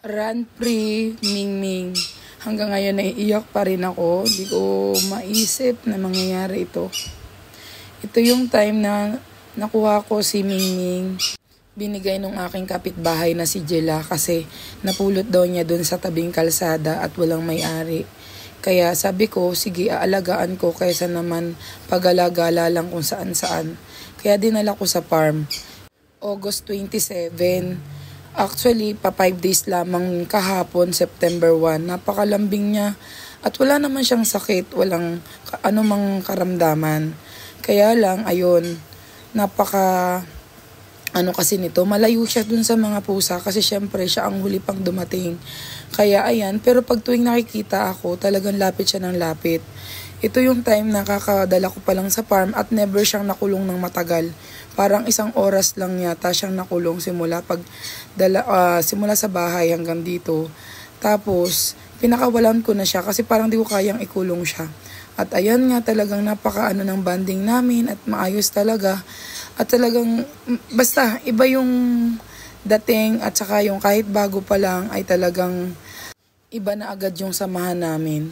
Run free, Mingming. Hanggang ngayon naiiyak pa rin ako. Hindi ko maisip na mangyayari ito. Ito yung time na nakuha ko si Mingming. Binigay nung aking kapitbahay na si Jela kasi napulot daw niya dun sa tabing kalsada at walang may-ari. Kaya sabi ko, sige aalagaan ko kaysa naman pag-alagala lang kung saan-saan. Kaya dinala ko sa farm. August 27. Actually, pa 5 days lamang kahapon, September 1. Napakalambing niya at wala naman siyang sakit, walang anumang karamdaman. Kaya lang, ayun, kasi nito, malayo siya dun sa mga pusa kasi syempre siya ang huli pang dumating. Kaya ayan, pero pag tuwing nakikita ako, talagang lapit siya ng lapit. Ito yung time na kakadala ko pa lang sa farm at never siyang nakulong ng matagal. Parang 1 oras lang yata siyang nakulong simula sa bahay hanggang dito. Tapos, pinakawalan ko na siya kasi parang di ko kayang ikulong siya. At ayan nga talagang napaka ng banding namin at maayos talaga. At talagang, basta iba yung dating at saka yung kahit bago pa lang ay talagang iba na agad yung samahan namin.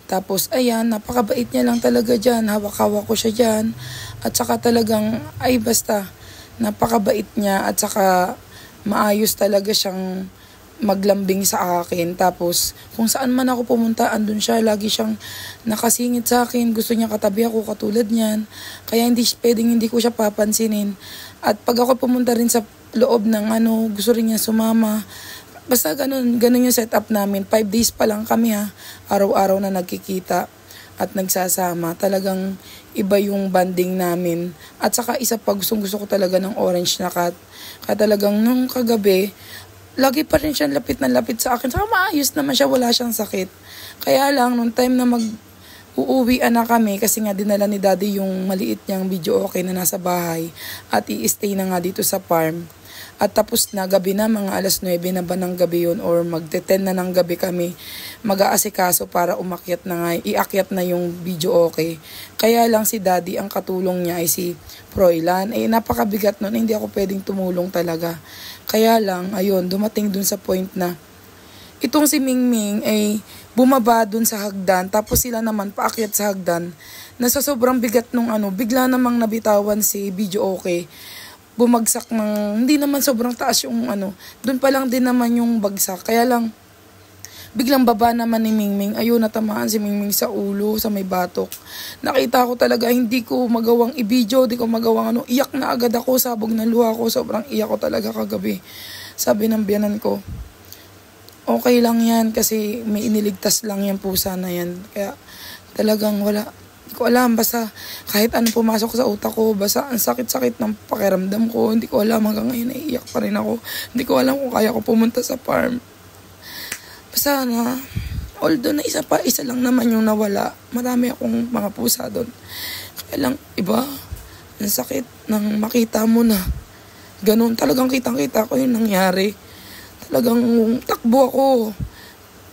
Tapos ayan, napakabait niya lang talaga dyan. Hawak-hawak ko siya dyan. At saka talagang, basta, napakabait niya. At saka maayos talaga siyang maglambing sa akin. Tapos kung saan man ako pumunta, andun siya. Lagi siyang nakasingit sa akin. Gusto niya katabi ako katulad niyan. Kaya hindi ko siya papansinin. At pag ako pumunta rin sa loob ng gusto rin niya sumama. Basta ganun yung setup namin. 5 days pa lang kami araw-araw na nagkikita at nagsasama. Talagang iba yung banding namin. At saka isa pa gusto ko talaga ng orange na cat. Kaya talagang nung kagabi, lagi pa rin siya lapit na lapit sa akin. Saka maayos naman siya, wala siyang sakit. Kaya lang, nung time na uuwian na kami, kasi nga dinala ni daddy yung maliit niyang video okay na nasa bahay at i-stay na nga dito sa farm. At tapos na gabi na, mga alas 9 na ba ng gabi yun or magte-10 na ng gabi kami mag-aasikaso para iakyat na yung video okay. Kaya lang si daddy, ang katulong niya ay si Froilan. Napakabigat nun, hindi ako pwedeng tumulong talaga. Kaya lang, ayun, dumating dun sa point na itong si Mingming ay bumaba dun sa hagdan, tapos sila naman paakyat sa hagdan. Nasa sobrang bigat nung bigla namang nabitawan si video okay. Bumagsak ng, hindi naman sobrang taas yung dun pa lang din naman yung bagsak. Kaya lang, biglang baba naman ni Mingming. Ayun, natamaan si Mingming sa ulo, sa may batok. Nakita ko talaga, hindi ko magawang i-video, hindi ko magawang iyak na agad ako, sabog ng luha ko, sobrang iyak ko talaga kagabi. Sabi ng biyanan ko, okay lang yan kasi may iniligtas lang yung pusa na yan. Kaya talagang wala. Hindi ko alam, basta kahit ano pumasok sa utak ko, basta ang sakit-sakit ng pakiramdam ko. Hindi ko alam, hanggang ngayon naiiyak pa rin ako. Hindi ko alam kung kaya ko pumunta sa farm. Basta although na isa lang naman yung nawala, marami akong mga pusa doon. Kaya lang, iba, ang sakit nang makita mo na ganun. Talagang kitang-kita ko yung nangyari. Talagang takbo ako.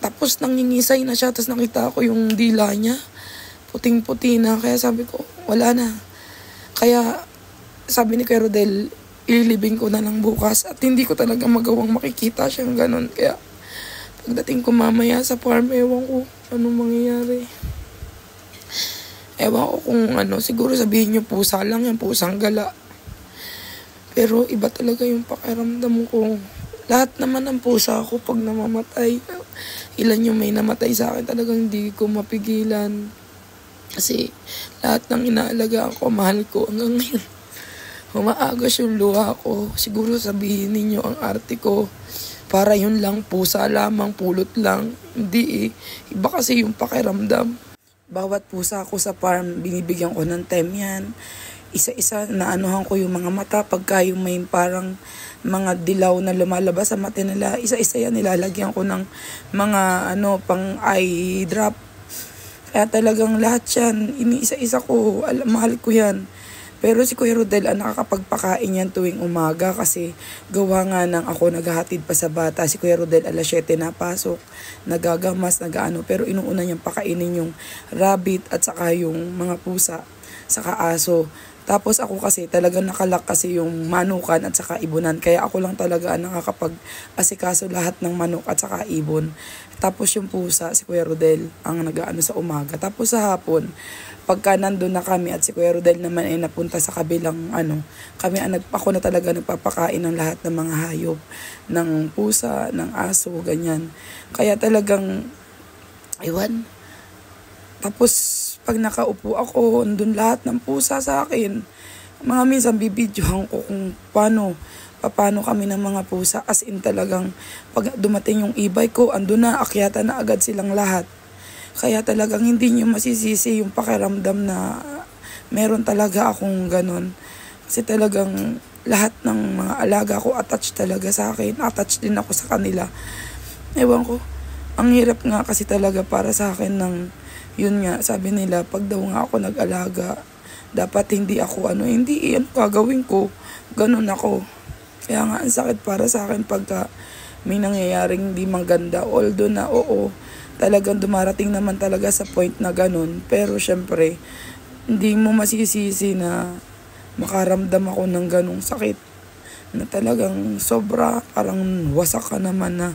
Tapos nangingisay na siya, tapos nakita ko yung dila niya. Puting-puti na, kaya sabi ko, wala na. Kaya sabi ni Kuya Rodel, ililibing ko na lang bukas at hindi ko talaga magawang makikita siyang ganun. Kaya pagdating ko mamaya sa farm, ewan ko anong mangyayari. Ewan ko kung siguro sabihin niyo pusa lang, yung pusang gala. Pero iba talaga yung pakiramdam ko. Lahat naman ng pusa ako pag namamatay. Ilan yung may namatay sa akin, talagang hindi ko mapigilan. Kasi lahat ng inaalagaan ko, mahal ko hanggang ngayon. Humaagos yung luha ko. Siguro sabihin ninyo ang arte ko. Para yun lang, pusa lamang, pulot lang. Hindi Iba kasi yung pakiramdam. Bawat pusa ko sa farm, binibigyan ko ng time yan. Isa-isa naanuhan ko yung mga mata. Pagka yung may parang mga dilaw na lumalabas sa mata nila, isa-isa yan nilalagyan ko ng mga pang eye drop. Kaya talagang lahat yan, iniisa-isa ko, mahal ko yan. Pero si Kuya Rodel ang nakakapagpakain yan tuwing umaga kasi gawa nga ng ako naghahatid pa sa bata. Si Kuya Rodel alas 7 na pasok, nagagamas, pero inuuna niyang pakainin yung rabbit at saka yung mga pusa, saka aso. Tapos ako kasi talagang nakalak kasi yung manukan at saka ibunan. Kaya ako lang talaga ang nakakapag-asikaso lahat ng manok at saka ibon. Tapos yung pusa, si Kuya Rodel ang nag-aano sa umaga. Tapos sa hapon, pagka nandun na kami at si Kuya Rodel naman ay napunta sa kabilang ako na talaga nagpapakain ng lahat ng mga hayop, ng pusa, ng aso, ganyan. Kaya talagang, ewan. Tapos pag nakaupo ako, andun lahat ng pusa sa akin. Mga minsan bibidyohan ko kung paano kami ng mga pusa. As in talagang pag dumating yung e-bike ko, andun na, akyatan na agad silang lahat. Kaya talagang hindi nyo masisisi yung pakiramdam na meron talaga akong ganun. Kasi talagang lahat ng mga alaga ko attached talaga sa akin. Attached din ako sa kanila. Ewan ko, ang hirap nga kasi talaga para sa akin ng yun nga, sabi nila, pag daw nga ako nag-alaga, dapat hindi ako hindi gagawin ko. Ganun ako. Kaya nga, ang sakit para sa akin pagka may nangyayaring hindi maganda. Although na oo, talagang dumarating naman talaga sa point na ganun. Pero syempre, hindi mo masisisi na makaramdam ako ng ganung sakit. Na talagang sobra, parang wasak ka naman na.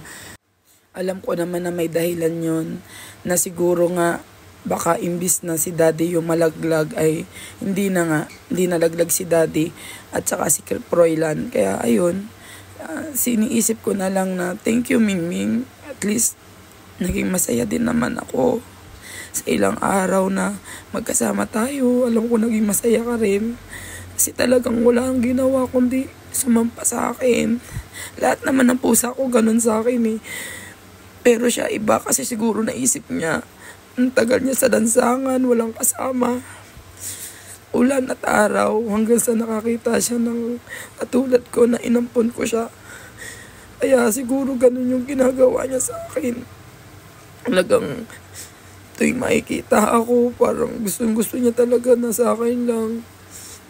Alam ko naman na may dahilan yon na siguro nga baka imbis na si daddy yung malaglag ay hindi nalaglag si daddy at saka si Froilan. Kaya ayun, siniisip ko na lang na thank you Mingming, at least naging masaya din naman ako sa ilang araw na magkasama tayo. Alam ko naging masaya ka rin kasi talagang wala ang ginawa kundi sumampa sa akin. Lahat naman ng pusa ko ganun sa akin eh, pero siya iba kasi siguro naisip niya ang tagal niya sa lansangan, walang kasama, ulan at araw, hanggang sa nakakita siya ng katulad ko na inampon ko siya. Kaya siguro ganun yung ginagawa niya sa akin. Talagang tuwing makikita ako, parang gusto niya talaga na sa akin lang,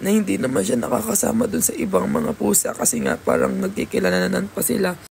na hindi naman siya nakakasama dun sa ibang mga pusa kasi nga parang nagkikilalanan pa sila.